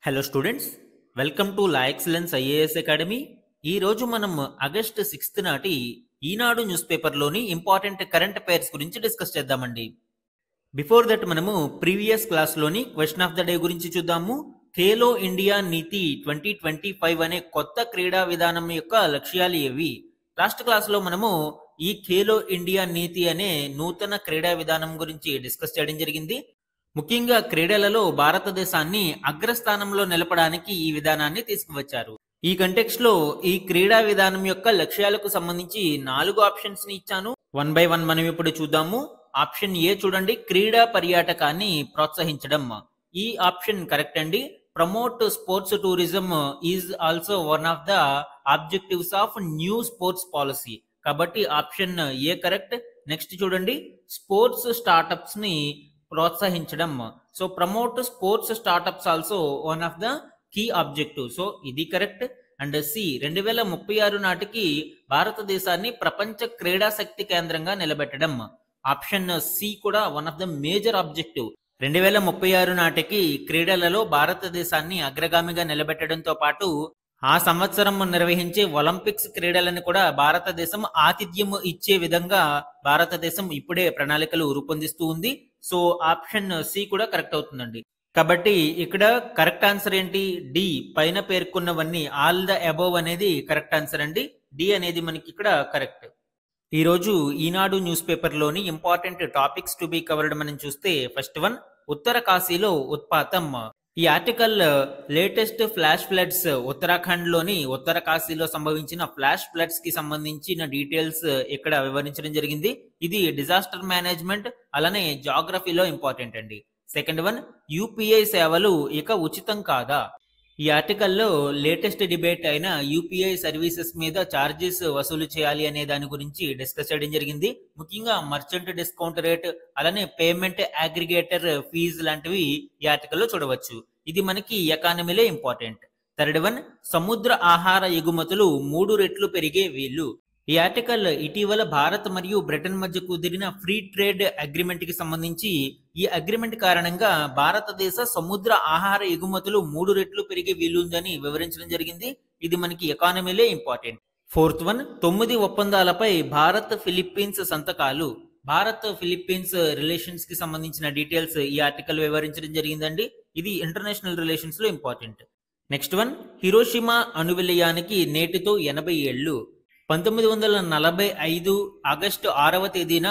Hello students, welcome to La Excellence IAS Academy. ఈ రోజు మనం ఆగస్ట్ 6 నాటి ఈనాడు న్యూస్ పేపర్లోని ఇంపార్టెంట్ కరెంట్ అఫైర్స్ గురించి డిస్కస్ చేద్దామండి. బిఫోర్ దట్ మనము ప్రీవియస్ క్లాస్లోని క్వశ్చన్ ఆఫ్ ద డే గురించి చూద్దాము. ఖేలో ఇండియా నీతి 2025 అనే కొత్త క్రీడా విధానం యొక్క లక్ష్యాలు ఏవి? లాస్ట్ క్లాస్లో మనము ఈ ఖేలో ఇండియా నీతి అనే నూతన క్రీడా విధానం గురించి డిస్కస్ చేయడం జరిగింది. ముఖ్యంగా క్రీడలలో భారతదేశాన్ని అగ్రస్థానంలో నిలపడానికి ఈ విధానాన్ని తీసుకువచ్చారు. ఈ కంటెక్స్ట్ లో ఈ క్రీడా విధానం యొక్క లక్ష్యాలకు సంబంధించి 4 ఆప్షన్స్ ని ఇచ్చాను. వన్ బై వన్ మనం ఇప్పుడు చూద్దాము. ఆప్షన్ ఏ చూడండి, క్రీడా పర్యాటకాన్ని ప్రోత్సహించడం. ఈ ఆప్షన్ కరెక్ట్ అండి. Promote sports tourism is also one of the objectives of new sports policy. కాబట్టి ఆప్షన్ ఏ కరెక్ట్. నెక్స్ట్ చూడండి, స్పోర్ట్స్ స్టార్టప్స్ ని ప్రోత్సహించడం. So promote sports startups also one of the key objective. So ఇది correct. And C, 2036 నాటికి భారతదేశాన్ని ప్రపంచ క్రీడా శక్తి కేంద్రంగా నిలబెట్టడం. ఆప్షన్ సి కూడా one of the major objective. 2036 నాటికి క్రీడలలో భారతదేశాన్ని అగ్రగామిగా నిలబెట్టడంతో పాటు ఆ సంవత్సరం నిర్వహించే ఒలింపిక్స్ క్రీడలను కూడా భారతదేశం ఆతిథ్యం ఇచ్చే విధంగా భారతదేశం ఇప్పుడే ప్రణాళికలు రూపొందిస్తూ ఉంది. సో ఆప్షన్ సి కూడా కరెక్ట్ అవుతుందండి. కాబట్టి ఇక్కడ కరెక్ట్ ఆన్సర్ ఏంటి? డి, పైన పేర్కొన్నవన్నీ ఆల్ ద అబోవ్ అనేది కరెక్ట్ ఆన్సర్ అండి. డి అనేది మనకి ఇక్కడ కరెక్ట్. ఈ రోజు ఈనాడు న్యూస్ పేపర్ లోని important topics to be covered మనం చూస్తే, ఫస్ట్ వన్, ఉత్తర కాశీలో ఉత్పాతం. ఈ article latest flash floods, Uttarakhand లోని ఉత్తర కాశీలో సంభవించిన ఫ్లాష్ ఫ్లడ్స్ కి సంబంధించిన డీటెయిల్స్ ఇక్కడ వివరించడం జరిగింది. ఇది డిజాస్టర్ మేనేజ్మెంట్ అలానే జాగ్రఫీలో ఇంపార్టెంట్ అండి. సెకండ్ వన్, యూపీఐ సేవలు ఇక ఉచితం కాదా. ఈ ఆర్టికల్లో లేటెస్ట్ డిబేట్ అయిన యూపీఐ సర్వీసెస్ మీద ఛార్జెస్ వసూలు చేయాలి అనే దాని గురించి డిస్కస్ చేయడం జరిగింది. ముఖ్యంగా మర్చెంట్ డిస్కౌంట్ రేట్ అలానే పేమెంట్ అగ్రిగేటర్ ఫీజు లాంటివి ఈ ఆర్టికల్లో చూడవచ్చు. ఇది మనకి ఎకానమీలో ఇంపార్టెంట్. థర్డ్ వన్, సముద్ర ఆహార ఎగుమతులు 3 రెట్లు పెరిగే వీలు. ఈ ఆర్టికల్ ఇటీవల భారత్ మరియు బ్రిటన్ మధ్య కుదిరిన ఫ్రీ ట్రేడ్ అగ్రిమెంట్ కి సంబంధించి ఈ అగ్రిమెంట్ కారణంగా భారతదేశ సముద్ర ఆహార ఎగుమతులు 3 రెట్లు పెరిగే వీలుందని వివరించడం జరిగింది. ఇది మనకి ఎకానమీలో ఇంపార్టెంట్. ఫోర్త్ వన్, 9 ఒప్పందాలపై భారత్ ఫిలిప్పీన్స్ సంతకాలు. భారత్ ఫిలిప్పీన్స్ రిలేషన్స్ కి సంబంధించిన డీటెయిల్స్ ఈ ఆర్టికల్ వివరించడం జరిగిందండి. ఇది ఇంటర్నేషనల్ రిలేషన్స్ లో ఇంపార్టెంట్. నెక్స్ట్ వన్, హిరోషిమా అణువిలయానికి నేటితో 80 ఏళ్లు. 1945 ఆగస్టు 6వ తేదీన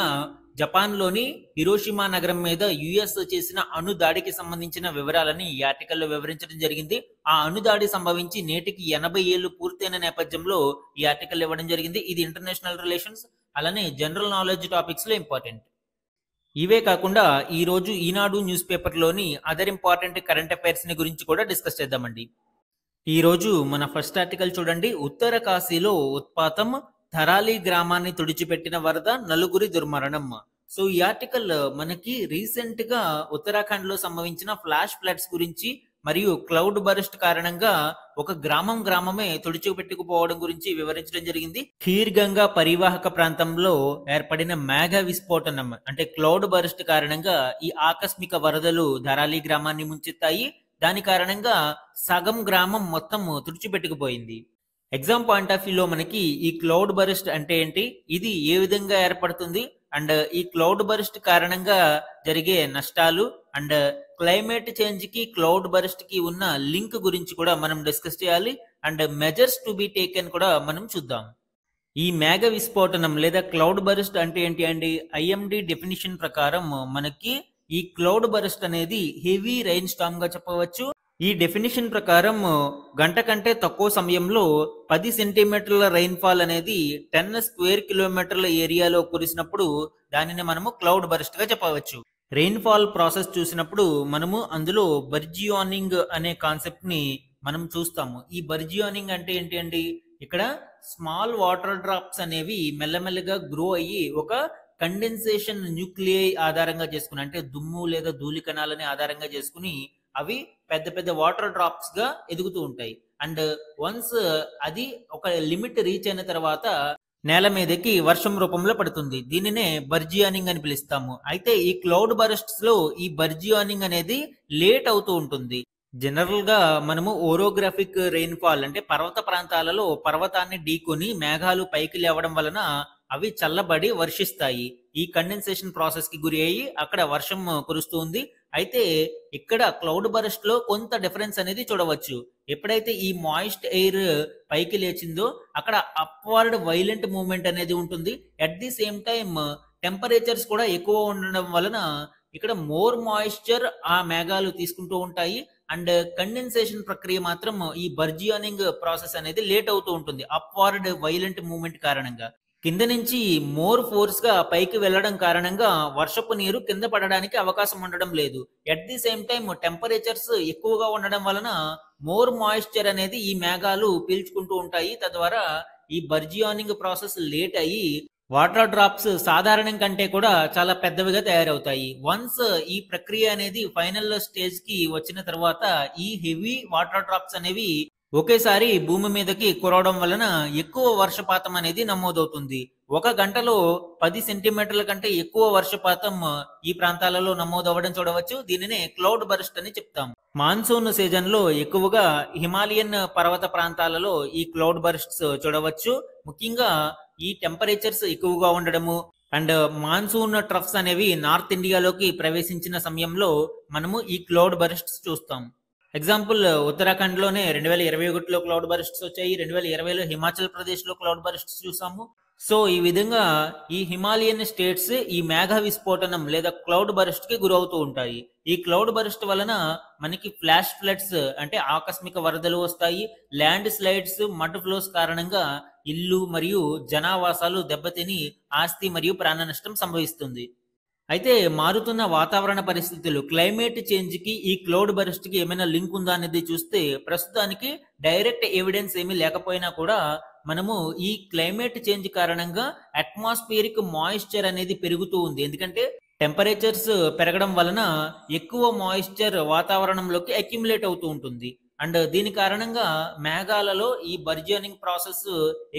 జపాన్లోని హిరోషిమా నగరం మీద యుఎస్ చేసిన అణుదాడికి సంబంధించిన వివరాలని ఈ ఆర్టికల్లో వివరించడం జరిగింది. ఆ అణుదాడి సంభవించి నేటికి 80 ఏళ్లు పూర్తయిన నేపథ్యంలో ఈ ఆర్టికల్ ఇవ్వడం జరిగింది. ఇది ఇంటర్నేషనల్ రిలేషన్స్ అలానే జనరల్ నాలెడ్జ్ టాపిక్స్ లో ఇంపార్టెంట్. ఇవే కాకుండా ఈ రోజు ఈనాడు న్యూస్ పేపర్లోని అదర్ ఇంపార్టెంట్ కరెంట్ అఫైర్స్ ని గురించి కూడా డిస్కస్ చేద్దామండి. ఈ రోజు మన ఫస్ట్ ఆర్టికల్ చూడండి, ఉత్తర కాశీలో ఉత్పాతం, థరాలి గ్రామాన్ని తుడిచిపెట్టిన వరద, 9 దుర్మరణం. సో ఈ ఆర్టికల్ మనకి రీసెంట్ గా ఉత్తరాఖండ్ లో సంభవించిన ఫ్లాష్ ఫ్లడ్స్ గురించి మరియు క్లౌడ్ బరస్ట్ కారణంగా ఒక గ్రామమే తుడిచిపెట్టుకుపోవడం గురించి వివరించడం జరిగింది. ఖీర్ గంగా పరివాహక ప్రాంతంలో ఏర్పడిన మేఘ విస్ఫోటనం అంటే క్లౌడ్ బరస్ట్ కారణంగా ఈ ఆకస్మిక వరదలు ధరాలి గ్రామాన్ని ముంచెత్తాయి. దాని కారణంగా సగం గ్రామం మొత్తం తుడిచిపెట్టుకుపోయింది. ఎగ్జామ్ పాయింట్ ఆఫ్ వ్యూలో మనకి ఈ క్లౌడ్ బరస్ట్ అంటే ఏంటి, ఇది ఏ విధంగా ఏర్పడుతుంది అండ్ ఈ క్లౌడ్ బరస్ట్ కారణంగా జరిగే నష్టాలు అండ్ క్లైమేట్ చేంజ్ కి క్లౌడ్ బరస్ట్ కి ఉన్న లింక్ గురించి కూడా మనం డిస్కస్ చేయాలి. And measures to be taken కూడా మనం చూద్దాం. ఈ మేఘ విస్ఫోటనం లేదా క్లౌడ్ బరస్ట్ అంటే ఏంటి అండి? ఐఎండి డెఫినిషన్ ప్రకారం మనకి ఈ క్లౌడ్ బరస్ట్ అనేది హెవీ రైన్ స్టార్మ్ గా చెప్పవచ్చు. ఈ డెఫినిషన్ ప్రకారం గంట కంటే తక్కువ సమయంలో 10 సెంటీమీటర్ల రైన్ ఫాల్ అనేది 10 స్క్వేర్ కిలోమీటర్ల ఏరియాలో కురిసినప్పుడు దానిని మనము క్లౌడ్ బరస్ట్ గా చెప్పవచ్చు. రెయిన్ ఫాల్ ప్రాసెస్ చూసినప్పుడు మనము అందులో బర్జియోనింగ్ అనే కాన్సెప్ట్ ని మనం చూస్తాము. ఈ బర్జియోనింగ్ అంటే ఏంటి అండి? ఇక్కడ స్మాల్ వాటర్ డ్రాప్స్ అనేవి మెల్లమెల్లగా గ్రో అయ్యి ఒక కండెన్సేషన్ న్యూక్లియై ఆధారంగా చేసుకుని అంటే దుమ్ము లేదా ధూళి కణాలని ఆధారంగా చేసుకుని అవి పెద్ద పెద్ద వాటర్ డ్రాప్స్ గా ఎదుగుతూ ఉంటాయి. అండ్ వన్స్ అది ఒక లిమిట్ రీచ్ అయిన తర్వాత నేల మీదకి వర్షం రూపంలో పడుతుంది. దీనినే బర్జియానింగ్ అని పిలుస్తాము. అయితే ఈ క్లౌడ్ బరస్ట్స్ లో ఈ బర్జియానింగ్ అనేది లేట్ అవుతూ ఉంటుంది. జనరల్‌గా మనము ఓరోగ్రాఫిక్ రెయిన్‌ఫాల్ అంటే పర్వత ప్రాంతాలలో పర్వతాన్ని ఢీకొని మేఘాలు పైకి లేవడం వలన అవి చల్లబడి వర్షిస్తాయి. ఈ కండెన్సేషన్ ప్రాసెస్‌కి గురి అయ్యి అక్కడ వర్షం కురుస్తుంది. అయితే ఇక్కడ క్లౌడ్ బరస్ట్‌లో కొంత డిఫరెన్స్ అనేది చూడవచ్చు. ఎప్పుడైతే ఈ మాయిస్ట్ ఎయిర్ పైకి లేచిందో అక్కడ అప్‌వర్డ్ వైలెంట్ మూవ్‌మెంట్ అనేది ఉంటుంది. At the same time temperatures కూడా ఎక్కువ ఉండడం వలన ఇక్కడ మోర్ మాయిశ్చర్ ఆ మేఘాలు తీసుకుంటూ ఉంటాయి. అండ్ కండెన్సేషన్ ప్రక్రియ మాత్రం ఈ బర్జియానింగ్ ప్రాసెస్ అనేది లేట్ అవుతూ ఉంటుంది. అప్‌వార్డ్ వైలెంట్ మూవ్‌మెంట్ కారణంగా. కింద నుంచి మోర్ ఫోర్స్‌గా పైకి వెళ్ళడం కారణంగా వర్షపు నీరు కింద పడడానికి అవకాశం ఉండడం లేదు. At the same time temperatures ఎక్కువగా ఉండడం వలన మోర్ మాయిశ్చర్ అనేది ఈ మేఘాలు పీల్చుకుంటూ ఉంటాయి. తద్వారా ఈ బర్జియానింగ్ ప్రాసెస్ లేట్ అయ్యి వాటర్ డ్రాప్స్ సాధారణం కంటే కూడా చాలా పెద్దవిగా తయారవుతాయి. వన్స్ ఈ ప్రక్రియ అనేది ఫైనల్ స్టేజ్‌కి వచ్చిన తర్వాత ఈ హెవీ వాటర్ డ్రాప్స్ అనేవి ఒకేసారి భూమి మీదకి కురవడం వలన ఎక్కువ వర్షపాతం అనేది నమోదవుతుంది. ఒక గంటలో 10 సెంటీమీటర్ల కంటే ఎక్కువ వర్షపాతం ఈ ప్రాంతాలలో నమోదవ్వడం చూడవచ్చు. దీనినే క్లౌడ్ బర్స్ట్ అని చెప్తాం. మాన్సూన్ సీజన్‌లో ఎక్కువగా హిమాలయన్ పర్వత ప్రాంతాలలో ఈ క్లౌడ్ బర్స్ట్స్ చూడవచ్చు. ముఖ్యంగా ఈ టెంపరేచర్స్ ఎక్కువగా ఉండడము అండ్ మాన్సూన్ ట్రఫ్స్ అనేవి నార్త్ ఇండియాలోకి ప్రవేశించిన సమయంలో మనము ఈ క్లౌడ్ బర్స్ట్స్ చూస్తాం. ఎగ్జాంపుల్ ఉత్తరాఖండ్‌లోనే 2021లో క్లౌడ్ బర్స్ట్స్ వచ్చాయి. 2020లో హిమాచల్ ప్రదేశ్‌లో క్లౌడ్ బర్స్ట్స్ చూసాము. సో, ఈ విధంగా ఈ హిమాలయన్ స్టేట్స్ ఈ మేఘ విస్ఫోటనం లేదా క్లౌడ్ బర్స్ట్‌కి గురవుతూ ఉంటాయి. ఈ క్లౌడ్ బర్స్ట్ వలన మనకి ఫ్లాష్ ఫ్లడ్స్ అంటే ఆకస్మిక వరదలు వస్తాయి. ల్యాండ్ స్లైడ్స్, మడ్ ఫ్లోస్ కారణంగా ఇల్లు మరియు జనావాసాలు దెబ్బతిని ఆస్తి మరియు ప్రాణ నష్టం సంభవిస్తుంది. అయితే మారుతున్న వాతావరణ పరిస్థితులు క్లైమేట్ చేంజ్‌కి ఈ క్లౌడ్ బర్స్ట్‌కి ఏమైనా లింక్ ఉందా అనేది చూస్తే ప్రస్తుతానికి డైరెక్ట్ ఎవిడెన్స్ ఏమీ లేకపోయినా కూడా మనము ఈ క్లైమేట్ చేంజ్ కారణంగా అట్మాస్ఫియరిక్ మాయిశ్చర్ అనేది పెరుగుతూ ఉంది. ఎందుకంటే టెంపరేచర్స్ పెరగడం వలన ఎక్కువ మాయిశ్చర్ వాతావరణంలోకి అక్యుములేట్ అవుతూ ఉంటుంది. అండ్ దీని కారణంగా మేఘాలలో ఈ బర్జియనింగ్ ప్రాసెస్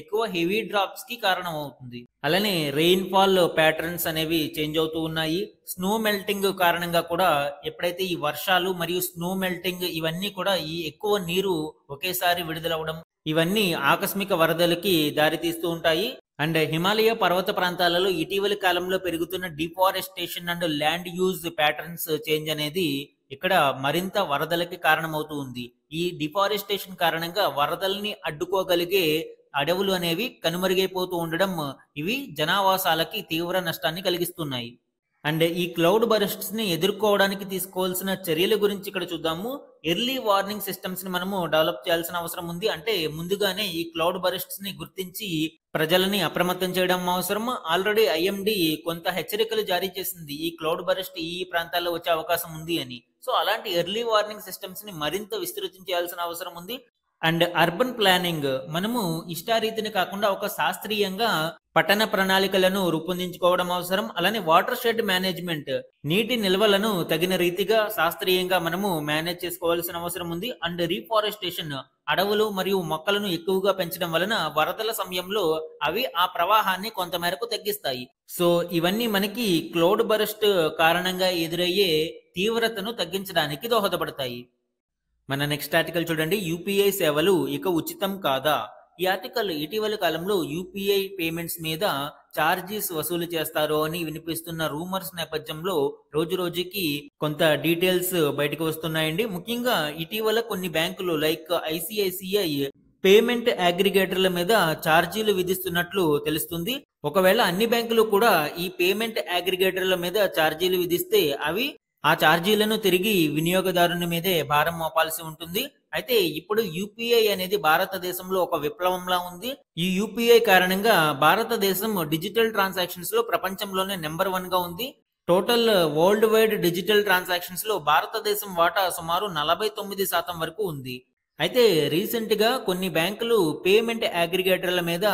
ఎక్కువ హెవీ డ్రాప్స్ కి కారణం అవుతుంది. అలానే రెయిన్ ఫాల్ ప్యాటర్న్స్ అనేవి చేంజ్ అవుతూ ఉన్నాయి. స్నో మెల్టింగ్ కారణంగా కూడా ఎప్పుడైతే ఈ వర్షాలు మరియు స్నో మెల్టింగ్ ఇవన్నీ కూడా ఈ ఎక్కువ నీరు ఒకేసారి విడుదలవ్వడం ఇవన్నీ ఆకస్మిక వరదలకి దారితీస్తూ ఉంటాయి. అండ్ హిమాలయ పర్వత ప్రాంతాలలో ఇటీవలి కాలంలో పెరుగుతున్న deforestation and land use patterns change అనేది ఇక్కడ మరింత వరదలకి కారణమవుతూ ఉంది. ఈ డిఫారెస్టేషన్ కారణంగా వరదల్ని అడ్డుకోగలిగే అడవులు అనేవి కనుమరుగైపోతూ ఉండడం ఇవి జనావాసాలకి తీవ్ర నష్టాన్ని కలిగిస్తున్నాయి. అండ్ ఈ క్లౌడ్ బర్స్ట్స్ ని ఎదుర్కోవడానికి తీసుకోవాల్సిన చర్యల గురించి ఇక్కడ చూద్దాము. ఎర్లీ వార్నింగ్ సిస్టమ్స్ ని మనము డెవలప్ చేయాల్సిన అవసరం ఉంది. అంటే ముందుగానే ఈ క్లౌడ్ బర్స్ట్స్ ని గుర్తించి ప్రజలని అప్రమత్తం చేయడం అవసరం. ఆల్రెడీ ఐఎండి కొంత హెచ్చరికలు జారీ చేసింది. ఈ క్లౌడ్ బర్స్ట్ ఈ ప్రాంతాల్లో వచ్చే అవకాశం ఉంది అని. సో అలాంటి ఎర్లీ వార్నింగ్ సిస్టమ్స్ ని మరింత విస్తృతం చేయాల్సిన అవసరం ఉంది. అండ్ అర్బన్ ప్లానింగ్ మనము ఇష్టారీతిని కాకుండా ఒక శాస్త్రీయంగా పట్టణ ప్రణాళికలను రూపొందించుకోవడం అవసరం. అలానే వాటర్ షెడ్ మేనేజ్మెంట్ నీటి నిల్వలను తగిన రీతిగా శాస్త్రీయంగా మనము మేనేజ్ చేసుకోవాల్సిన అవసరం ఉంది. అండ్ రీఫారెస్టేషన్ అడవులు మరియు మొక్కలను ఎక్కువగా పెంచడం వలన వరదల సమయంలో అవి ఆ ప్రవాహాన్ని కొంతమేరకు తగ్గిస్తాయి. సో ఇవన్నీ మనకి క్లౌడ్ బర్స్ట్ కారణంగా ఎదురయ్యే తీవ్రతను తగ్గించడానికి దోహదపడతాయి. మన నెక్స్ట్ ఆర్టికల్ చూడండి. యూపీఐ సేవలు ఇక ఉచితం కాదా? ఈ ఆర్టికల్ ఇటీవల కాలంలో యూపీఐ పేమెంట్స్ మీద చార్జెస్ వసూలు చేస్తారు అని వినిపిస్తున్న రూమర్స్ నేపథ్యంలో రోజు రోజుకి కొంత డీటెయిల్స్ బయటకు వస్తున్నాయండి. ముఖ్యంగా ఇటీవల కొన్ని బ్యాంకులు లైక్ ఐసిఐసిఐ పేమెంట్ అగ్రిగేటర్ల మీద ఛార్జీలు విధిస్తున్నట్లు తెలుస్తుంది. ఒకవేళ అన్ని బ్యాంకులు కూడా ఈ పేమెంట్ అగ్రిగేటర్ల మీద ఛార్జీలు విధిస్తే అవి ఆ ఛార్జీలను తిరిగి వినియోగదారుని మీదే భారం మోపాల్సి ఉంటుంది. అయితే ఇప్పుడు యూపీఐ అనేది భారతదేశంలో ఒక విప్లవంలా ఉంది. ఈ యూపీఐ కారణంగా భారతదేశం డిజిటల్ ట్రాన్సాక్షన్స్ లో ప్రపంచంలోనే నెంబర్ 1 గా ఉంది. Total world wide digital transactions లో భారతదేశం వాటా సుమారు 49% వరకు ఉంది. అయితే రీసెంట్ గా కొన్ని బ్యాంకులు పేమెంట్ అగ్రిగేటర్ల మీద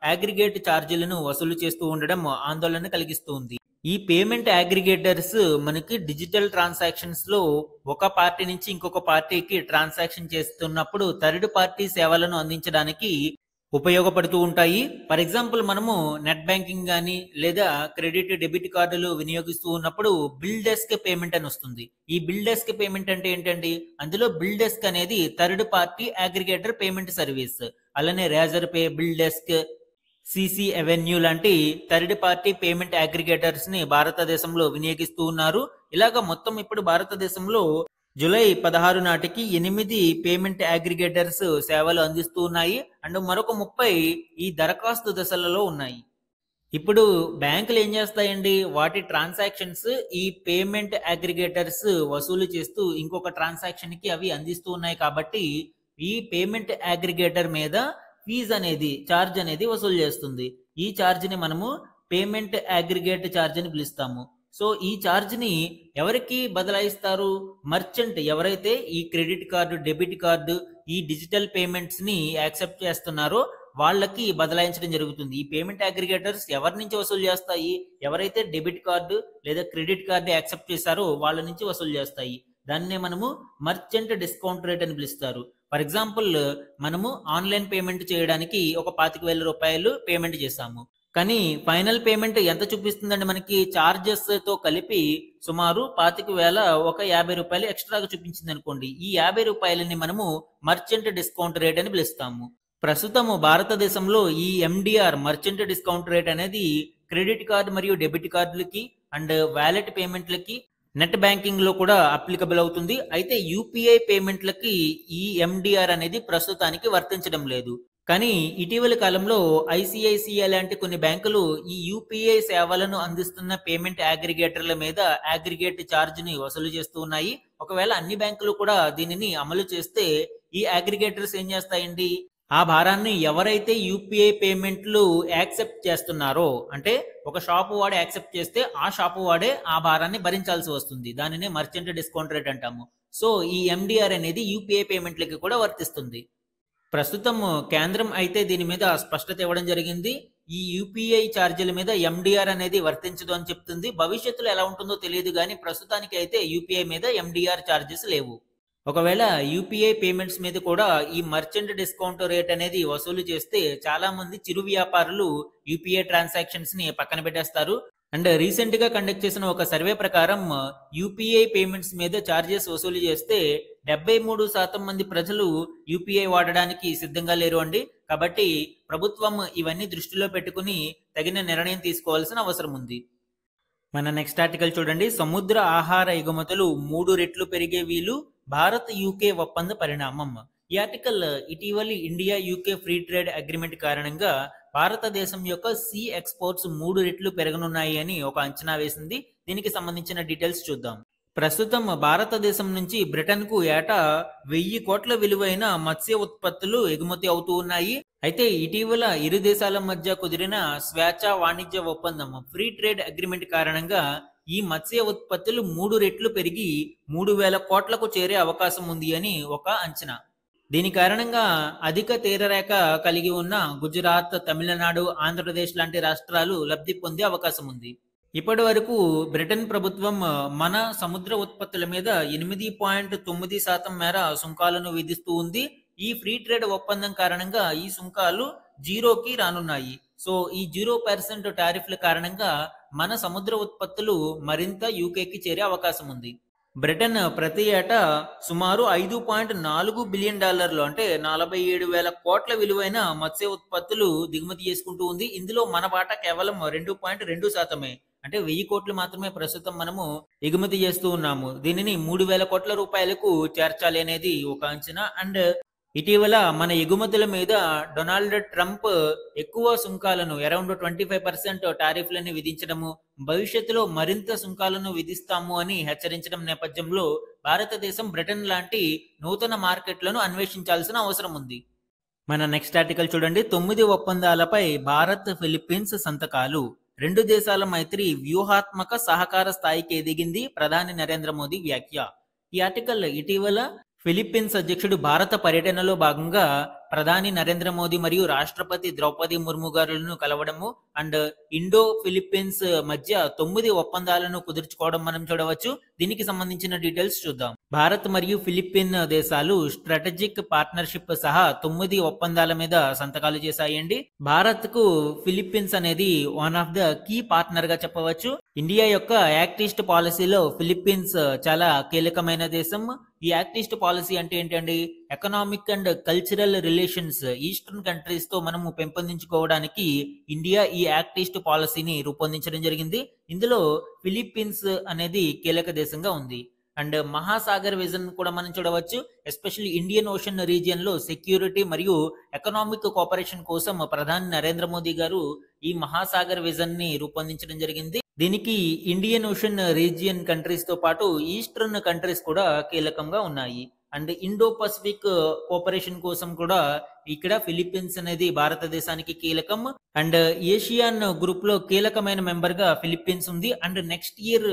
అగ్రిగేట్ ఛార్జీలను వసూలు చేస్తూ ఉండడం ఆందోళన కలిగిస్తుంది. ఈ పేమెంట్ అగ్రిగేటర్స్ మనకి డిజిటల్ ట్రాన్సాక్షన్స్ లో ఒక పార్టీ నుంచి ఇంకొక పార్టీకి ట్రాన్సాక్షన్ చేస్తున్నప్పుడు థర్డ్ పార్టీ సేవలను అందించడానికి ఉపయోగపడుతూ ఉంటాయి. ఫర్ ఎగ్జాంపుల్ మనము నెట్ బ్యాంకింగ్ గానీ లేదా క్రెడిట్, డెబిట్ కార్డులు వినియోగిస్తూ ఉన్నప్పుడు బిల్ డెస్క్ పేమెంట్ అని వస్తుంది. ఈ బిల్ డెస్క్ పేమెంట్ అంటే ఏంటండి? అందులో బిల్ డెస్క్ అనేది third party aggregator payment service. అలానే Razorpay, BillDesk, CCAvenue లాంటి థర్డ్ పార్టీ పేమెంట్ అగ్రిగేటర్స్ ని భారతదేశంలో వినియోగిస్తూ ఉన్నారు. ఇలాగ మొత్తం ఇప్పుడు భారతదేశంలో జూలై 16 నాటికి 8 పేమెంట్ అగ్రిగేటర్స్ సేవలు అందిస్తూ ఉన్నాయి. అండ్ మరొక 30 ఈ దరఖాస్తు దశలలో ఉన్నాయి. ఇప్పుడు బ్యాంకులు ఏం చేస్తాయండి? వాటి ట్రాన్సాక్షన్స్ ఈ పేమెంట్ అగ్రిగేటర్స్ వసూలు చేస్తూ ఇంకొక ట్రాన్సాక్షన్ కి అవి అందిస్తూ ఉన్నాయి. కాబట్టి ఈ పేమెంట్ అగ్రిగేటర్ మీద ఫీజ్ అనేది, ఛార్జ్ అనేది వసూలు చేస్తుంది. ఈ ఛార్జ్ ని మనము పేమెంట్ అగ్రిగేట్ ఛార్జ్ అని పిలుస్తాము. సో ఈ ఛార్జ్ ని ఎవరికి బదలాయిస్తారు? మర్చెంట్ ఎవరైతే ఈ క్రెడిట్ కార్డు, డెబిట్ కార్డు, ఈ డిజిటల్ పేమెంట్స్ ని యాక్సెప్ట్ చేస్తున్నారో వాళ్ళకి బదలాయించడం జరుగుతుంది. ఈ పేమెంట్ అగ్రిగేటర్స్ ఎవరి నుంచి వసూలు చేస్తాయి? ఎవరైతే డెబిట్ కార్డు లేదా క్రెడిట్ కార్డు యాక్సెప్ట్ చేశారో వాళ్ళ నుంచి వసూలు చేస్తాయి. దాన్నే మనము మర్చెంట్ డిస్కౌంట్ రేట్ అని పిలుస్తారు. ఫర్ ఎగ్జాంపుల్ మనము ఆన్లైన్ పేమెంట్ చేయడానికి ఒక 25,000 రూపాయలు పేమెంట్ చేశాము. కానీ ఫైనల్ పేమెంట్ ఎంత చూపిస్తుందండి? మనకి చార్జెస్ తో కలిపి సుమారు 25,000 ఒక 50 రూపాయలు ఎక్స్ట్రాగా చూపించింది అనుకోండి. ఈ 50 రూపాయలని మనము మర్చెంట్ డిస్కౌంట్ రేట్ అని పిలుస్తాము. ప్రస్తుతము భారతదేశంలో ఈ ఎండిఆర్ మర్చెంట్ డిస్కౌంట్ రేట్ అనేది క్రెడిట్ కార్డు మరియు డెబిట్ కార్డులకి అండ్ వ్యాలెట్ పేమెంట్లకి, నెట్ బ్యాంకింగ్ లో కూడా అప్లికబుల్ అవుతుంది. అయితే యూపీఐ పేమెంట్లకి ఈ ఎండిఆర్ అనేది ప్రస్తుతానికి వర్తించడం లేదు. కానీ ఇటీవల కాలంలో ఐసిఐసిఐ లాంటి కొన్ని బ్యాంకులు ఈ యూపీఐ సేవలను అందిస్తున్న పేమెంట్ అగ్రిగేటర్ల మీద అగ్రిగేట్ ఛార్జ్ ని వసూలు చేస్తూ ఉన్నాయి. ఒకవేళ అన్ని బ్యాంకులు కూడా దీనిని అమలు చేస్తే ఈ అగ్రిగేటర్స్ ఏం చేస్తాయండి? ఆ భారాన్ని ఎవరైతే యూపీఐ పేమెంట్లు యాక్సెప్ట్ చేస్తున్నారో, అంటే ఒక షాపు వాడు యాక్సెప్ట్ చేస్తే ఆ షాపు వాడే ఆ భారాన్ని భరించాల్సి వస్తుంది. దానినే మర్చెంట్ డిస్కౌంట్ రేట్ అంటాము. సో ఈ ఎండిఆర్ అనేది యూపీఐ పేమెంట్లకి కూడా వర్తిస్తుంది. ప్రస్తుతం కేంద్రం అయితే దీని మీద స్పష్టత ఇవ్వడం జరిగింది. ఈ యూపీఐ ఛార్జీల మీద ఎండిఆర్ అనేది వర్తించదు అని చెప్తుంది. భవిష్యత్తులో ఎలా ఉంటుందో తెలియదు, కానీ ప్రస్తుతానికి అయితే యూపీఐ మీద ఎండిఆర్ ఛార్జెస్ లేవు. ఒకవేళ యూపీఐ పేమెంట్స్ మీద కూడా ఈ మర్చెంట్ డిస్కౌంట్ రేట్ అనేది వసూలు చేస్తే చాలా మంది చిరు వ్యాపారులు యూపీఐ ట్రాన్సాక్షన్స్ ని పక్కన పెట్టేస్తారు. అండ్ రీసెంట్ గా కండక్ట్ చేసిన ఒక సర్వే ప్రకారం యూపీఐ పేమెంట్స్ మీద ఛార్జెస్ వసూలు చేస్తే 73% మంది ప్రజలు యూపీఐ వాడడానికి సిద్ధంగా లేరు అండి. కాబట్టి ప్రభుత్వం ఇవన్నీ దృష్టిలో పెట్టుకుని తగిన నిర్ణయం తీసుకోవాల్సిన అవసరం ఉంది. మన నెక్స్ట్ ఆర్టికల్ చూడండి. సముద్ర ఆహార ఎగుమతులు 3 రెట్లు పెరిగే వీలు, భారత్ యూకే ఒప్పంద పరిణామం. ఈ ఆర్టికల్ ఇటీవలి India UK free trade agreement కారణంగా భారతదేశం యొక్క సీ ఎక్స్పోర్ట్స్ 3 రెట్లు పెరగనున్నాయి అని ఒక అంచనా వేసింది. దీనికి సంబంధించిన డీటెయిల్స్ చూద్దాం. ప్రస్తుతం భారతదేశం నుంచి బ్రిటన్ కు ఏటా 1000 కోట్ల విలువైన మత్స్య ఉత్పత్తులు ఎగుమతి అవుతూ ఉన్నాయి. అయితే ఇటీవల ఇరు దేశాల మధ్య కుదిరిన స్వేచ్ఛ వాణిజ్య ఒప్పందం ఫ్రీ ట్రేడ్ అగ్రిమెంట్ కారణంగా ఈ మత్స్య ఉత్పత్తులు 3 రెట్లు పెరిగి 3,000 కోట్లకు చేరే అవకాశం ఉంది అని ఒక అంచనా. దీని కారణంగా అధిక తీరరేఖ కలిగి ఉన్న గుజరాత్, తమిళనాడు, ఆంధ్రప్రదేశ్ లాంటి రాష్ట్రాలు లబ్ధి పొందే అవకాశం ఉంది. ఇప్పటి వరకు బ్రిటన్ ప్రభుత్వం మన సముద్ర ఉత్పత్తుల మీద 8.9% మేర సుంకాలను విధిస్తూ ఉంది. ఈ ఫ్రీ ట్రేడ్ ఒప్పందం కారణంగా ఈ సుంకాలు జీరోకి రానున్నాయి. సో ఈ 0% టారిఫ్ల కారణంగా మన సముద్ర ఉత్పత్తులు మరింత యూకేకి చేరే అవకాశం ఉంది. బ్రిటన్ ప్రతి ఏటా సుమారు $5.4 బిలియన్ అంటే 47,000 కోట్ల విలువైన మత్స్య ఉత్పత్తులు దిగుమతి చేసుకుంటూ ఉంది. ఇందులో మన వాటా కేవలం 2.2%. అంటే 1000 కోట్లు మాత్రమే ప్రస్తుతం మనము ఎగుమతి చేస్తూ ఉన్నాము. దీనిని 3,000 కోట్ల రూపాయలకు చేర్చాలి అనేది ఒక అంచనా. అండ్ ఇటీవల మన ఎగుమతుల మీద డొనాల్డ్ ట్రంప్ ఎక్కువ సుంకాలను, అరౌండ్ 25% టారిఫ్లను విధించడము, భవిష్యత్తులో మరింత సుంకాలను విధిస్తాము అని హెచ్చరించడం నేపథ్యంలో భారతదేశం బ్రిటన్ లాంటి నూతన మార్కెట్లను అన్వేషించాల్సిన అవసరం ఉంది. మన నెక్స్ట్ ఆర్టికల్ చూడండి. 9 ఒప్పందాలపై భారత్, ఫిలిప్పీన్స్ సంతకాలు, 2 దేశాల మైత్రి వ్యూహాత్మక సహకార స్థాయికి ఎదిగింది, ప్రధాని నరేంద్ర మోదీ వ్యాఖ్య. ఈ ఆర్టికల్ ఇటీవల ఫిలిప్పీన్స్ అధ్యక్షుడు భారత పర్యటనలో భాగంగా ప్రధాని నరేంద్ర మోదీ మరియు రాష్ట్రపతి ద్రౌపది ముర్ము గారులను కలవడము అండ్ ఇండో ఫిలిప్పీన్స్ మధ్య 9 ఒప్పందాలను కుదుర్చుకోవడం మనం చూడవచ్చు. దీనికి సంబంధించిన డీటెయిల్స్ చూద్దాం. భారత్ మరియు ఫిలిప్పీన్ దేశాలు స్ట్రాటజిక్ పార్ట్నర్షిప్ సహా 9 ఒప్పందాల మీద సంతకాలు చేశాయండి. భారత్ కు ఫిలిప్పీన్స్ అనేది one of the key partner గా చెప్పవచ్చు. ఇండియా యొక్క యాక్ట్ ఈస్ట్ పాలసీలో ఫిలిప్పీన్స్ చాలా కీలకమైన దేశం. ఈ యాక్ట్ ఈస్ట్ పాలసీ అంటే ఏంటండి? Economic and cultural relations eastern countries తో మనము పెంపొందించుకోవడానికి ఇండియా ఈ యాక్ట్ ఈస్ట్ పాలసీని రూపొందించడం జరిగింది. ఇందులో ఫిలిప్పీన్స్ అనేది కీలక దేశంగా ఉంది. అండ్ మహాసాగర్ విజన్ కూడా మనం చూడవచ్చు. ఎస్పెషల్లీ ఇండియన్ ఓషన్ రీజియన్ లో సెక్యూరిటీ మరియు ఎకనామిక్ కోఆపరేషన్ కోసం ప్రధాని నరేంద్ర మోదీ గారు ఈ మహాసాగర్ విజన్ ని రూపొందించడం జరిగింది. దీనికి ఇండియన్ ఓషన్ రీజియన్ కంట్రీస్ తో పాటు ఈస్టర్న్ కంట్రీస్ కూడా కీలకంగా ఉన్నాయి. అండ్ ఇండో పసిఫిక్ కోఆపరేషన్ కోసం కూడా ఇక్కడ ఫిలిప్పీన్స్ అనేది భారతదేశానికి కీలకం. అండ్ ఏషియన్ గ్రూప్ లో కీలకమైన మెంబర్ గా ఫిలిప్పీన్స్ ఉంది. అండ్ నెక్స్ట్ ఇయర్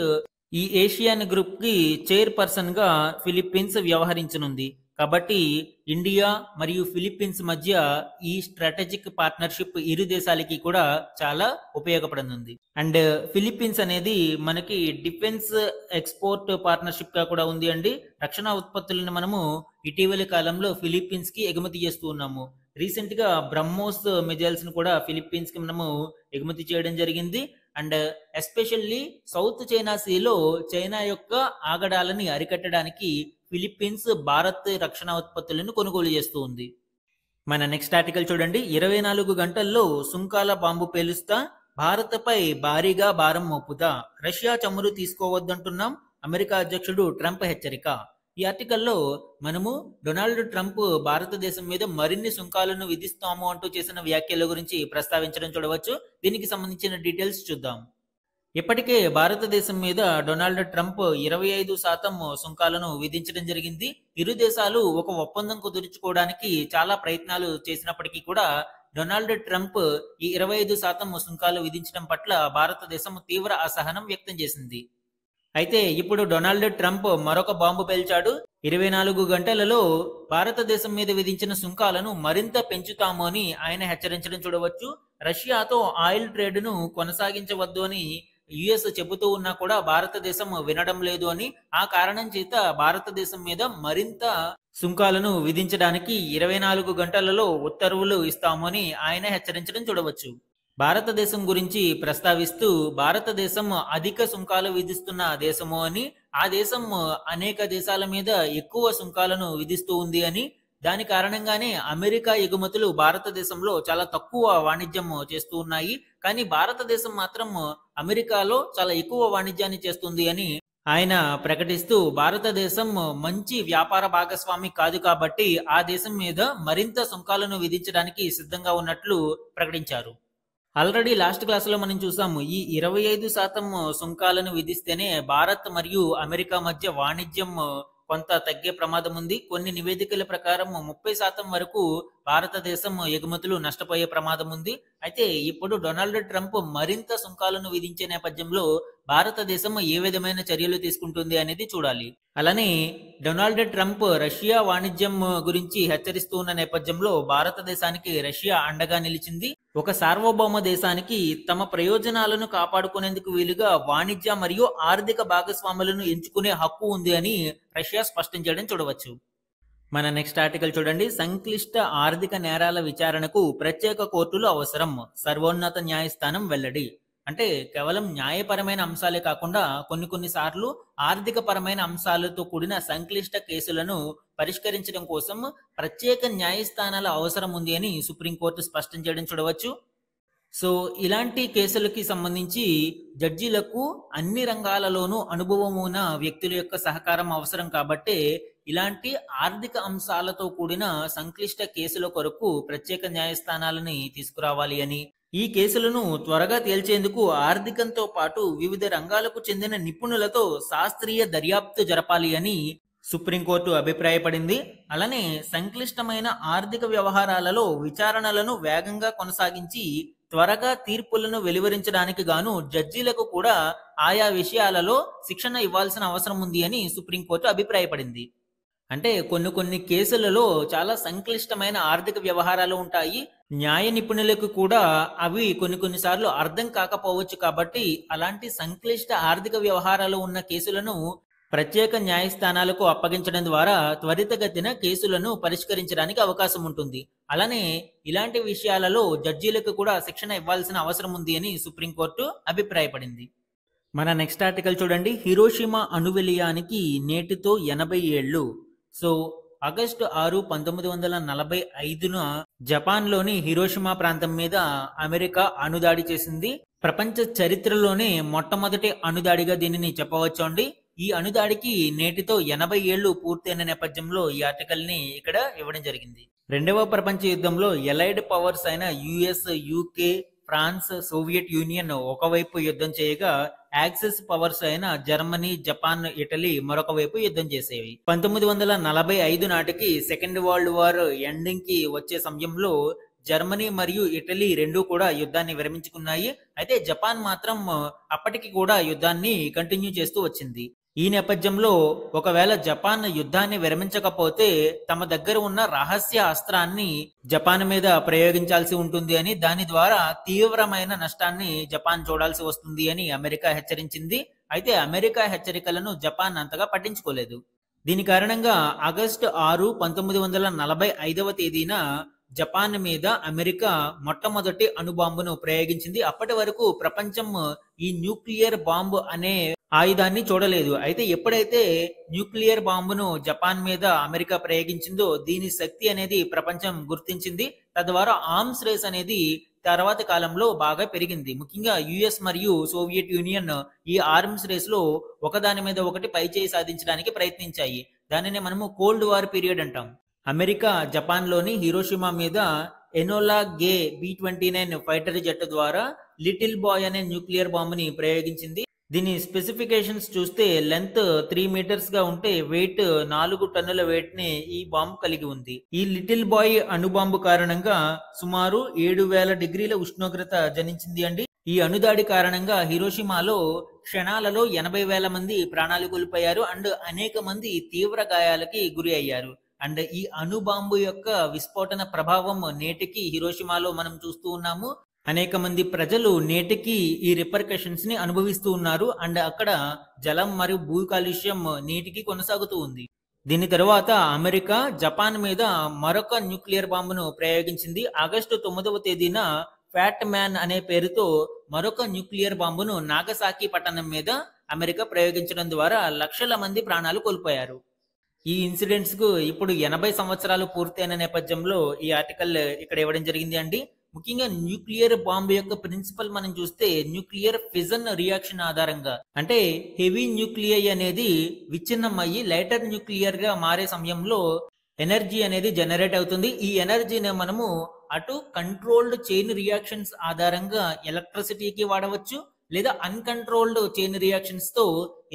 ఈ ఏషియన్ గ్రూప్ కి చైర్పర్సన్ గా ఫిలిప్పీన్స్ వ్యవహరించనుంది. కాబట్టి ఇండియా మరియు ఫిలిప్పీన్స్ మధ్య ఈ స్ట్రాటజిక్ పార్ట్నర్షిప్ ఇరు దేశాలకి కూడా చాలా ఉపయోగపడనుంది. అండ్ ఫిలిప్పీన్స్ అనేది మనకి డిఫెన్స్ ఎక్స్పోర్ట్ పార్ట్నర్షిప్ గా కూడా ఉంది అండి. రక్షణ ఉత్పత్తులను మనము ఇటీవలి కాలంలో ఫిలిప్పీన్స్ కి ఎగుమతి చేస్తూ ఉన్నాము. రీసెంట్ గా బ్రహ్మోస్ మిజైల్స్ ను కూడా ఫిలిప్పీన్స్ కి మనము ఎగుమతి చేయడం జరిగింది. అండ్ ఎస్పెషల్లీ సౌత్ చైనా సీలో చైనా యొక్క ఆగడాలని అరికట్టడానికి ఫిలిప్పీన్స్ భారత్ రక్షణ ఉత్పత్తులను కొనుగోలు చేస్తూ ఉంది. మన నెక్స్ట్ ఆర్టికల్ చూడండి. 24 గంటల్లో సుంకాల బాంబు పేలుస్తా, భారత్పై భారీగా భారం మోపుతా, రష్యా చమురు తీసుకోవద్దంటున్నాం, అమెరికా అధ్యక్షుడు ట్రంప్ హెచ్చరిక. ఈ ఆర్టికల్లో మనము డొనాల్డ్ ట్రంప్ భారతదేశం మీద మరిన్ని సుంకాలను విధిస్తాము అంటూ చేసిన వ్యాఖ్యల గురించి ప్రస్తావించడం చూడవచ్చు. దీనికి సంబంధించిన డీటెయిల్స్ చూద్దాం. ఇప్పటికే భారతదేశం మీద డొనాల్డ్ ట్రంప్ 25% సుంకాలను విధించడం జరిగింది. ఇరు దేశాలు ఒక ఒప్పందం కుదుర్చుకోవడానికి చాలా ప్రయత్నాలు చేసినప్పటికీ కూడా డొనాల్డ్ ట్రంప్ ఈ 25% సుంకాలు విధించడం పట్ల భారతదేశం తీవ్ర అసహనం వ్యక్తం చేసింది. అయితే ఇప్పుడు డొనాల్డ్ ట్రంప్ మరొక బాంబు పేల్చాడు. 24 గంటలలో భారతదేశం మీద విధించిన సుంకాలను మరింత పెంచుతాము అని ఆయన హెచ్చరించడం చూడవచ్చు. రష్యాతో ఆయిల్ ట్రేడ్ ను కొనసాగించవద్దు అని యుఎస్ చెబుతూ ఉన్నా కూడా భారతదేశం వినడం లేదు అని, ఆ కారణం చేత భారతదేశం మీద మరింత సుంకాలను విధించడానికి 24 గంటలలో ఉత్తర్వులు ఇస్తామని ఆయన హెచ్చరించడం చూడవచ్చు. భారతదేశం గురించి ప్రస్తావిస్తూ భారతదేశం అధిక సుంకాలు విధిస్తున్న దేశము అని, ఆ దేశం అనేక దేశాల మీద ఎక్కువ సుంకాలను విధిస్తూ ఉంది అని, దాని కారణంగానే అమెరికా ఎగుమతులు భారతదేశంలో చాలా తక్కువ వాణిజ్యం చేస్తూ ఉన్నాయి, కానీ భారతదేశం మాత్రం అమెరికాలో చాలా ఎక్కువ వాణిజ్యాన్ని చేస్తుంది అని ఆయన ప్రకటిస్తూ భారతదేశం మంచి వ్యాపార భాగస్వామి కాదు కాబట్టి ఆ దేశం మీద మరింత సుంకాలను విధించడానికి సిద్ధంగా ఉన్నట్లు ప్రకటించారు. ఆల్రెడీ లాస్ట్ క్లాసులో మనం చూసాము, ఈ 25% సుంకాలను విధిస్తేనే భారత్ మరియు అమెరికా మధ్య వాణిజ్యం కొంత తగ్గే ప్రమాదం ఉంది. కొన్ని నివేదికల ప్రకారం 30% వరకు భారతదేశం ఎగుమతులు నష్టపోయే ప్రమాదం ఉంది. అయితే ఇప్పుడు డొనాల్డ్ ట్రంప్ మరింత సుంకాలను విధించే నేపథ్యంలో భారతదేశం ఏ విధమైన చర్యలు తీసుకుంటుంది అనేది చూడాలి. అలానే డొనాల్డ్ ట్రంప్ రష్యా వాణిజ్యం గురించి హెచ్చరిస్తూ ఉన్న నేపథ్యంలో భారతదేశానికి రష్యా అండగా నిలిచింది. ఒక సార్వభౌమ దేశానికి తమ ప్రయోజనాలను కాపాడుకునేందుకు వీలుగా వాణిజ్య మరియు ఆర్థిక భాగస్వాములను ఎంచుకునే హక్కు ఉంది అని రష్యా స్పష్టం చేయడం చూడవచ్చు. మన నెక్స్ట్ ఆర్టికల్ చూడండి. సంక్లిష్ట ఆర్థిక నేరాల విచారణకు ప్రత్యేక కోర్టులు అవసరం, సర్వోన్నత న్యాయస్థానం వెల్లడి. అంటే కేవలం న్యాయపరమైన అంశాలే కాకుండా కొన్ని సార్లు ఆర్థిక పరమైన అంశాలతో కూడిన సంక్లిష్ట కేసులను పరిష్కరించడం కోసం ప్రత్యేక న్యాయస్థానాల అవసరం ఉంది అని సుప్రీంకోర్టు స్పష్టం చేయడం చూడవచ్చు. సో ఇలాంటి కేసులకి సంబంధించి జడ్జీలకు అన్ని రంగాలలోనూ అనుభవం ఉన్న వ్యక్తుల యొక్క సహకారం అవసరం కాబట్టి ఇలాంటి ఆర్థిక అంశాలతో కూడిన సంక్లిష్ట కేసుల కొరకు ప్రత్యేక న్యాయస్థానాలని తీసుకురావాలి అని, ఈ కేసులను త్వరగా తేల్చేందుకు ఆర్థికంతో పాటు వివిధ రంగాలకు చెందిన నిపుణులతో శాస్త్రీయ దర్యాప్తు జరపాలి అని సుప్రీంకోర్టు అభిప్రాయపడింది. అలానే సంక్లిష్టమైన ఆర్థిక వ్యవహారాలలో విచారణలను వేగంగా కొనసాగించి త్వరగా తీర్పులను వెలువరించడానికి గాను జడ్జీలకు కూడా ఆయా విషయాలలో శిక్షణ ఇవ్వాల్సిన అవసరం ఉంది అని సుప్రీంకోర్టు అభిప్రాయపడింది. అంటే కొన్ని కేసులలో చాలా సంక్లిష్టమైన ఆర్థిక వ్యవహారాలు ఉంటాయి. న్యాయ నిపుణులకు కూడా అవి కొన్ని సార్లు అర్థం కాకపోవచ్చు కాబట్టి అలాంటి సంక్లిష్ట ఆర్థిక వ్యవహారాలు ఉన్న కేసులను ప్రత్యేక న్యాయస్థానాలకు అప్పగించడం ద్వారా త్వరితగతిన కేసులను పరిష్కరించడానికి అవకాశం ఉంటుంది. అలానే ఇలాంటి విషయాలలో జడ్జీలకు కూడా శిక్షణ ఇవ్వాల్సిన అవసరం ఉంది అని సుప్రీంకోర్టు అభిప్రాయపడింది. మన నెక్స్ట్ ఆర్టికల్ చూడండి. హిరోషిమా అణువిలయానికి నేటితో 80 ఏళ్లు. సో ఆగస్టు 6, 1945న జపాన్లోని హిరోషిమా ప్రాంతం మీద అమెరికా అణుదాడి చేసింది. ప్రపంచ చరిత్రలోనే మొట్టమొదటి అణుదాడిగా దీనిని చెప్పవచ్చు అండి. ఈ అణుదాడికి నేటితో 80 ఏళ్లు పూర్తయిన నేపథ్యంలో ఈ ఆర్టికల్ ని ఇక్కడ ఇవ్వడం జరిగింది. రెండవ ప్రపంచ యుద్ధంలో ఎలైడ్ పవర్స్ అయిన US, UK, France, Soviet Union ఒకవైపు యుద్ధం చేయగా యాక్సిస్ పవర్స్ అయిన జర్మనీ, జపాన్, ఇటలీ మరొక వైపు యుద్ధం చేసేవి. 1945 నాటికి సెకండ్ వరల్డ్ వార్ ఎండింగ్ కి వచ్చే సమయంలో జర్మనీ మరియు ఇటలీ రెండూ కూడా యుద్ధాన్ని విరమించుకున్నాయి. అయితే జపాన్ మాత్రం అప్పటికి కూడా యుద్ధాన్ని కంటిన్యూ చేస్తూ వచ్చింది. ఈ నేపథ్యంలో ఒకవేళ జపాన్ యుద్ధాన్ని విరమించకపోతే తమ దగ్గర ఉన్న రహస్య అస్త్రాన్ని జపాన్ మీద ప్రయోగించాల్సి ఉంటుంది అని, దాని ద్వారా తీవ్రమైన నష్టాన్ని జపాన్ చూడాల్సి వస్తుంది అని అమెరికా హెచ్చరించింది. అయితే అమెరికా హెచ్చరికలను జపాన్ అంతగా పట్టించుకోలేదు. దీని కారణంగా ఆగస్టు 6, 1945వ తేదీన జపాన్ మీద అమెరికా మొట్టమొదటి అణుబాంబును ప్రయోగించింది. అప్పటి వరకు ప్రపంచం ఈ న్యూక్లియర్ బాంబు అనే ఆయుధాన్ని చూడలేదు. అయితే ఎప్పుడైతే న్యూక్లియర్ బాంబును జపాన్ మీద అమెరికా ప్రయోగించిందో దీని శక్తి అనేది ప్రపంచం గుర్తించింది. తద్వారా ఆర్మ్స్ రేస్ అనేది తర్వాత కాలంలో బాగా పెరిగింది. ముఖ్యంగా యుఎస్ మరియు సోవియట్ యూనియన్ ఈ ఆర్మ్స్ రేస్ లో ఒకదాని మీద ఒకటి పైచేయి సాధించడానికి ప్రయత్నించాయి. దానిని మనము కోల్డ్ వార్ పీరియడ్ అంటాం. అమెరికా జపాన్లోని హిరోషిమా మీద ఎనోలా గే B-29 ఫైటర్ జెట్ ద్వారా లిటిల్ బాయ్ అనే న్యూక్లియర్ బాంబుని ప్రయోగించింది. దీని స్పెసిఫికేషన్స్ చూస్తే లెంత్ 3 మీటర్స్ గా ఉంటే వెయిట్ 4 టన్నుల వెయిట్ ని ఈ బాంబు కలిగి ఉంది. ఈ లిటిల్ బాయ్ అణుబాంబు కారణంగా సుమారు 7000 డిగ్రీల ఉష్ణోగ్రత జనించింది అండి. ఈ అణుదాడి కారణంగా హిరోషిమాలో క్షణాలలో 80,000 మంది ప్రాణాలు కోల్పోయారు అండ్ అనేక మంది తీవ్ర గాయాలకి గురి అయ్యారు. అండ్ ఈ అణుబాంబు యొక్క విస్ఫోటన ప్రభావం నేటికి హిరోషిమాలో మనం చూస్తూ ఉన్నాము. అనేక మంది ప్రజలు నేటికి ఈ రిపర్కషన్స్ ని అనుభవిస్తూ ఉన్నారు. అండ్ అక్కడ జలం మరియు భూ కాలుష్యం నేటికి కొనసాగుతూ ఉంది. దీని తరువాత అమెరికా జపాన్ మీద మరొక న్యూక్లియర్ బాంబును ప్రయోగించింది. ఆగస్టు 9వ తేదీన ఫ్యాట్ మ్యాన్ అనే పేరుతో మరొక న్యూక్లియర్ బాంబును నాగసాకి పట్టణం మీద అమెరికా ప్రయోగించడం ద్వారా లక్షల మంది ప్రాణాలు కోల్పోయారు. ఈ ఇన్సిడెంట్స్ కు ఇప్పుడు 80 సంవత్సరాలు పూర్తయిన నేపథ్యంలో ఈ ఆర్టికల్ ఇక్కడ ఇవ్వడం జరిగింది అండి. ముఖ్యంగా న్యూక్లియర్ బాంబు యొక్క ప్రిన్సిపల్ మనం చూస్తే న్యూక్లియర్ ఫిజన్ రియాక్షన్ ఆధారంగా, అంటే హెవీ న్యూక్లియై అనేది విచ్ఛిన్నం అయ్యి లైటర్ న్యూక్లియర్ గా మారే సమయంలో ఎనర్జీ అనేది జనరేట్ అవుతుంది. ఈ ఎనర్జీని మనము అటు కంట్రోల్డ్ చైన్ రియాక్షన్స్ ఆధారంగా ఎలక్ట్రిసిటీకి వాడవచ్చు, లేదా అన్కంట్రోల్డ్ చైన్ రియాక్షన్స్ తో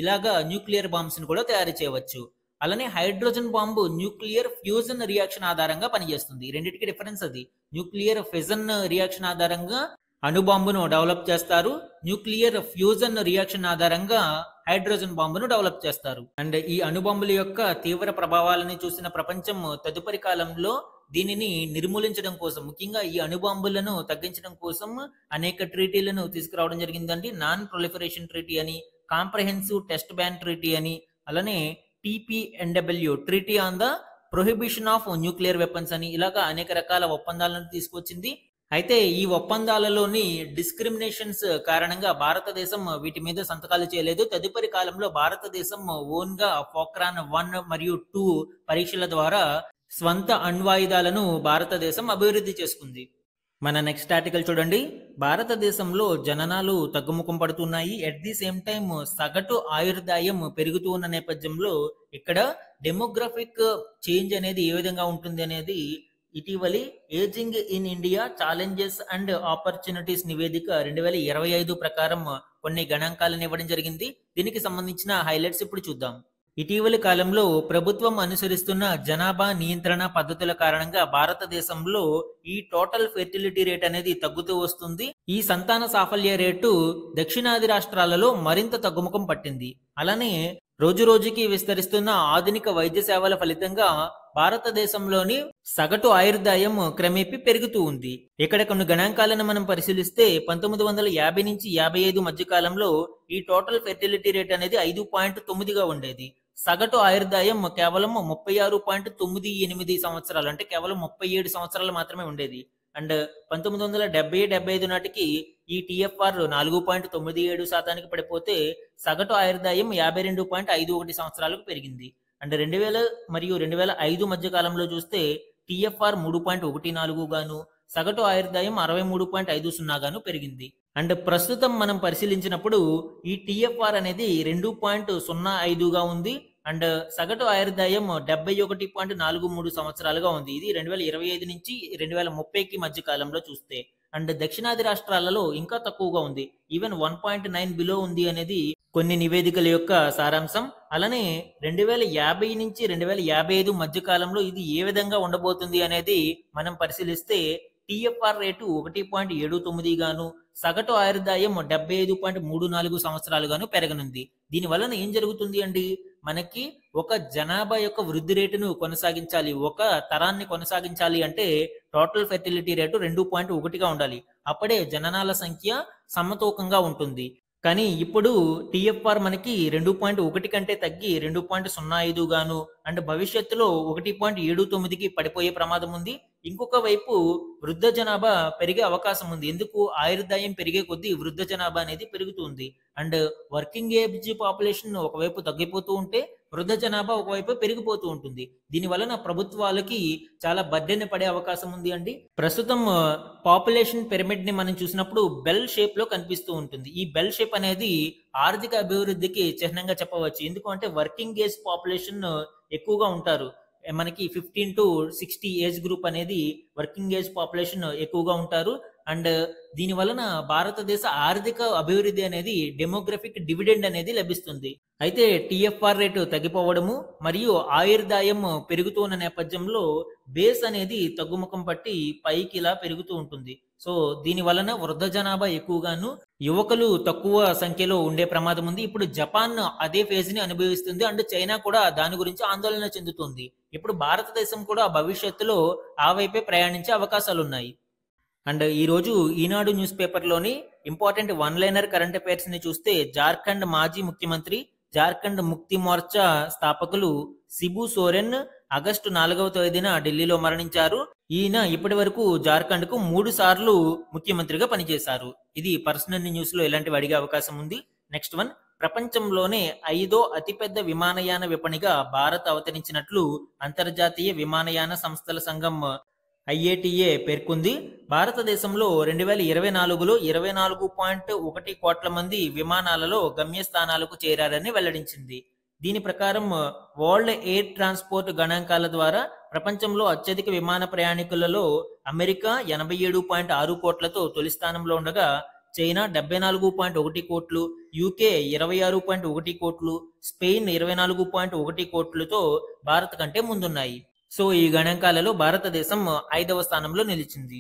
ఇలాగా న్యూక్లియర్ బాంబ్స్ ని కూడా తయారు చేయవచ్చు. అలానే hydrogen bomb nuclear fusion reaction ఆధారంగా పనిచేస్తుంది. రెండింటికి డిఫరెన్స్ అది. న్యూక్లియర్ ఫిజన్ రియాక్షన్ ఆధారంగా అణుబాంబును డెవలప్ చేస్తారు, న్యూక్లియర్ ఫ్యూజన్ రియాక్షన్ ఆధారంగా హైడ్రోజన్ బాంబును డెవలప్ చేస్తారు. అండ్ ఈ అణుబాంబుల యొక్క తీవ్ర ప్రభావాలని చూసిన ప్రపంచం తదుపరి కాలంలో దీనిని నిర్మూలించడం కోసం, ముఖ్యంగా ఈ అణుబాంబులను తగ్గించడం కోసం అనేక ట్రీటీలను తీసుకురావడం జరిగిందండి. నాన్ ప్రొలిఫరేషన్ ట్రీటీ అని, కాంప్రహెన్సివ్ టెస్ట్ బ్యాన్ ట్రీటీ అని, అలానే TPNW treaty on the prohibition of nuclear weapons అని, ఇలాగా అనేక రకాల ఒప్పందాలను తీసుకొచ్చింది. అయితే ఈ ఒప్పందాలలోని డిస్క్రిమినేషన్స్ కారణంగా భారతదేశం వీటి మీద సంతకాలు చేయలేదు. తదుపరి కాలంలో భారతదేశం ఓన్ గా పోఖ్రాన్ 1 మరియు 2 పరీక్షల ద్వారా స్వంత అణ్వాయుధాలను భారతదేశం అభివృద్ధి చేసుకుంది. మన నెక్స్ట్ ఆర్టికల్ చూడండి. భారతదేశంలో జననాలు తగ్గుముఖం పడుతున్నాయి. ఎట్ ది సేమ్ టైం సగటు ఆయుర్దాయం పెరుగుతూ ఉన్న నేపథ్యంలో ఇక్కడ డెమోగ్రఫిక్ చేంజ్ అనేది ఏ విధంగా ఉంటుంది అనేది ఇటీవలి ageing in India challenges and opportunities నివేదిక 2025 ప్రకారం కొన్ని గణాంకాలను ఇవ్వడం జరిగింది. దీనికి సంబంధించిన హైలైట్స్ ఇప్పుడు చూద్దాం. ఇటీవలి కాలంలో ప్రభుత్వం అనుసరిస్తున్న జనాభా నియంత్రణ పద్ధతుల కారణంగా భారతదేశంలో ఈ టోటల్ ఫెర్టిలిటీ రేట్ అనేది తగ్గుతూ వస్తుంది. ఈ సంతాన సాఫల్య రేటు దక్షిణాది రాష్ట్రాలలో మరింత తగ్గుముఖం పట్టింది. అలానే రోజురోజుకి విస్తరిస్తున్న ఆధునిక వైద్య సేవల ఫలితంగా భారతదేశంలోని సగటు ఆయుర్దాయం క్రమేపీ పెరుగుతూ ఉంది. ఇక్కడ కొన్ని గణాంకాలను మనం పరిశీలిస్తే 1950 నుంచి 55 మధ్య కాలంలో ఈ టోటల్ ఫెర్టిలిటీ రేట్ అనేది 5.9గా ఉండేది. సగటు ఆయుర్దాయం కేవలం 36.98 సంవత్సరాలు, అంటే కేవలం 37 సంవత్సరాలు మాత్రమే ఉండేది. అండ్ 1970-75 నాటికి ఈ టిఎఫ్ఆర్ 4.97% పడిపోతే సగటు ఆయుర్దాయం 52.51 సంవత్సరాలకు పెరిగింది. అండ్ 2000 మరియు 2005 మధ్య కాలంలో చూస్తే టిఎఫ్ఆర్ 3.14 గాను, సగటు ఆయుర్దాయం 63.50 గాను పెరిగింది. అండ్ ప్రస్తుతం మనం పరిశీలించినప్పుడు ఈ టిఎఫ్ఆర్ అనేది 2.05గా ఉంది. అండ్ సగటు ఆయుర్దాయం 71.43 సంవత్సరాలుగా ఉంది. ఇది 2025 నుంచి 2030కి మధ్య కాలంలో చూస్తే. అండ్ దక్షిణాది రాష్ట్రాలలో ఇంకా తక్కువగా ఉంది, ఈవెన్ 1.9 బిలో ఉంది అనేది కొన్ని నివేదికల యొక్క సారాంశం. అలానే 2050 నుంచి 2055 మధ్య కాలంలో ఇది ఏ విధంగా ఉండబోతుంది అనేది మనం పరిశీలిస్తే టిఎఫ్ఆర్ రేటు 1.79 గాను, సగటు ఆయుర్దాయం 75.34 సంవత్సరాలు గాను పెరగనుంది. దీని వలన ఏం జరుగుతుంది అండి, మనకి ఒక జనాభా యొక్క వృద్ధి రేటును కొనసాగించాలి, ఒక తరాన్ని కొనసాగించాలి అంటే టోటల్ ఫెర్టిలిటీ రేటు 2.1గా ఉండాలి. అప్పుడే జననాల సంఖ్య సమతూకంగా ఉంటుంది. కానీ ఇప్పుడు టిఎఫ్ఆర్ మనకి 2.1 కంటే తగ్గి 2.05 గాను, అండ్ భవిష్యత్తులో 1.79కి పడిపోయే ప్రమాదం ఉంది. ఇంకొక వైపు వృద్ధ జనాభా పెరిగే అవకాశం ఉంది. ఎందుకు, ఆయుర్దాయం పెరిగే కొద్దీ వృద్ధ జనాభా అనేది పెరుగుతుంది. అండ్ వర్కింగ్ ఏజ్ పాపులేషన్ ఒకవైపు తగ్గిపోతూ ఉంటే వృద్ధ జనాభా ఒకవైపు పెరిగిపోతూ ఉంటుంది. దీని వలన ప్రభుత్వాలకి చాలా బర్డెన్ పడే అవకాశం ఉంది అండి. ప్రస్తుతం పాపులేషన్ పిరమిడ్ ని మనం చూసినప్పుడు బెల్ షేప్ లో కనిపిస్తూ ఉంటుంది. ఈ బెల్ షేప్ అనేది ఆర్థిక అభివృద్ధికి చిహ్నంగా చెప్పవచ్చు. ఎందుకంటే వర్కింగ్ ఏజ్ పాపులేషన్ ఎక్కువగా ఉంటారు. మనకి 15 to 60 ఏజ్ గ్రూప్ అనేది వర్కింగ్ ఏజ్ పాపులేషన్ ఎక్కువగా ఉంటారు. అండ్ దీని వలన భారతదేశ ఆర్థిక అభివృద్ధి అనేది డెమోగ్రఫిక్ డివిడెండ్ అనేది లభిస్తుంది. అయితే టిఎఫ్ఆర్ రేటు తగ్గిపోవడము మరియు ఆయుర్దాయం పెరుగుతున్న నేపథ్యంలో బేస్ అనేది తగ్గుముఖం పట్టి పైకి ఇలా పెరుగుతూ ఉంటుంది. సో దీని వలన వృద్ధ జనాభా ఎక్కువగాను, యువకులు తక్కువ సంఖ్యలో ఉండే ప్రమాదం ఉంది. ఇప్పుడు జపాన్ అదే ఫేజ్ ని అనుభవిస్తుంది. అండ్ చైనా కూడా దాని గురించి ఆందోళన చెందుతుంది. ఇప్పుడు భారతదేశం కూడా భవిష్యత్తులో ఆ వైపే ప్రయాణించే అవకాశాలు ఉన్నాయి. అండ్ ఈరోజు ఈనాడు న్యూస్ పేపర్లోని important one liner current affairs ని చూస్తే జార్ఖండ్ మాజీ ముఖ్యమంత్రి, జార్ఖండ్ ముక్తి మోర్చా స్థాపకులు సిబు సోరెన్ ఆగస్టు 4వ తేదీన ఢిల్లీలో మరణించారు. ఈయన ఇప్పటి వరకు జార్ఖండ్ కు 3 సార్లు ముఖ్యమంత్రిగా పనిచేశారు. ఇది పర్సనల్ న్యూస్ లో ఇలాంటివి అడిగే అవకాశం ఉంది. నెక్స్ట్ వన్, ప్రపంచంలోనే 5వ అతిపెద్ద విమానయాన విపణిగా భారత్ అవతరించినట్లు అంతర్జాతీయ విమానయాన సంస్థల సంఘం IATA పేర్కొంది. భారతదేశంలో 2024లో 24.1 కోట్ల మంది విమానాలలో గమ్యస్థానాలకు చేరారని వెల్లడించింది. దీని ప్రకారం వరల్డ్ ఎయిర్ ట్రాన్స్పోర్ట్ గణాంకాల ద్వారా ప్రపంచంలో అత్యధిక విమాన ప్రయాణికులలో అమెరికా 87.6 కోట్లతో తొలి స్థానంలో ఉండగా చైనా 74.1 కోట్లు, యూకే 26.1 కోట్లు, స్పెయిన్ 24.1 కోట్లతో భారత్ కంటే ముందున్నాయి. సో ఈ గణాంకాలలో భారతదేశం 5వ స్థానంలో నిలిచింది.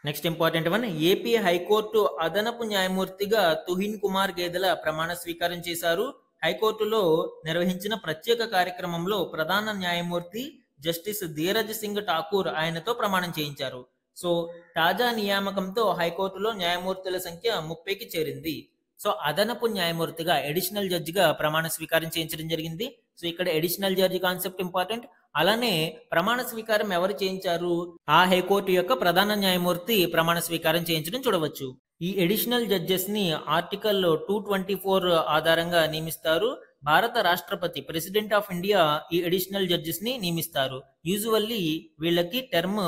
Next important one, AP high court అదనపు న్యాయమూర్తిగా తుహిన్ కుమార్ గేదెల ప్రమాణ స్వీకారం చేశారు. హైకోర్టులో నిర్వహించిన ప్రత్యేక కార్యక్రమంలో ప్రధాన న్యాయమూర్తి జస్టిస్ ధీరజ్ సింగ్ ఠాకూర్ ఆయనతో ప్రమాణం చేయించారు. సో తాజా నియామకంతో హైకోర్టులో న్యాయమూర్తుల సంఖ్య 30కి చేరింది. సో అదనపు న్యాయమూర్తిగా ఎడిషనల్ జడ్జిగా ప్రమాణ స్వీకారం చేయించడం జరిగింది. సో ఇక్కడ ఎడిషనల్ జడ్జి కాన్సెప్ట్ ఇంపార్టెంట్. అలానే ప్రమాణ స్వీకారం ఎవరు చేయించారు, ఆ హైకోర్టు యొక్క ప్రధాన న్యాయమూర్తి ప్రమాణ స్వీకారం చేయించడం చూడవచ్చు. ఈ ఎడిషనల్ జడ్జెస్ ని ఆర్టికల్ 224 ఆధారంగా నియమిస్తారు. భారత రాష్ట్రపతి ప్రెసిడెంట్ ఆఫ్ ఇండియా ఈ అడిషనల్ జడ్జెస్ ని నియమిస్తారు. యూజువల్లీ వీళ్ళకి టర్మ్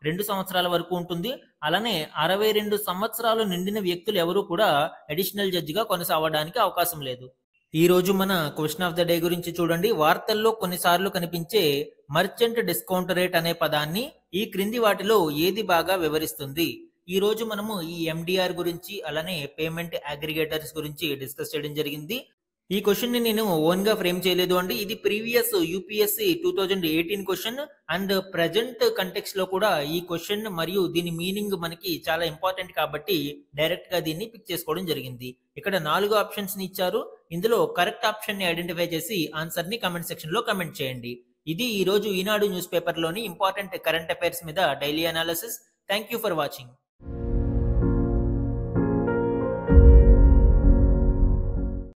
2 సంవత్సరాల వరకు ఉంటుంది. అలానే 62 సంవత్సరాలు నిండిన వ్యక్తులు ఎవరు కూడా అడిషనల్ జడ్జిగా కొనసాగడానికి అవకాశం లేదు. ఈ రోజు మన క్వశ్చన్ ఆఫ్ ద డే గురించి చూడండి. వార్తల్లో కొన్నిసార్లు కనిపించే మర్చెంట్ డిస్కౌంట్ రేట్ అనే పదాన్ని ఈ క్రింది వాటిలో ఏది బాగా వివరిస్తుంది? ఈ రోజు మనము ఈ MDR గురించి అలానే పేమెంట్ అగ్రిగేటర్స్ గురించి డిస్కస్ చేయడం జరిగింది. ఈ క్వెషన్ ని నేను ఓన్ గా ఫ్రేమ్ చేయలేదు అండి. ఇది previous UPSC 2018 question and present context లో కూడా ఈ క్వెషన్ మరియు దీని మీనింగ్ మనకి చాలా ఇంపార్టెంట్ కాబట్టి డైరెక్ట్ గా దీన్ని పిక్ చేసుకోవడం జరిగింది. ఇక్కడ 4 ఆప్షన్స్ ని ఇచ్చారు. ఇందులో కరెక్ట్ ఆప్షన్ ని ఐడెంటిఫై చేసి ఆన్సర్ ని కమెంట్ సెక్షన్ లో కమెంట్ చేయండి. ఇది ఈ రోజు ఈనాడు న్యూస్ పేపర్ లోని ఇంపార్టెంట్ కరెంట్ అఫైర్స్ మీద daily analysis. Thank you for watching.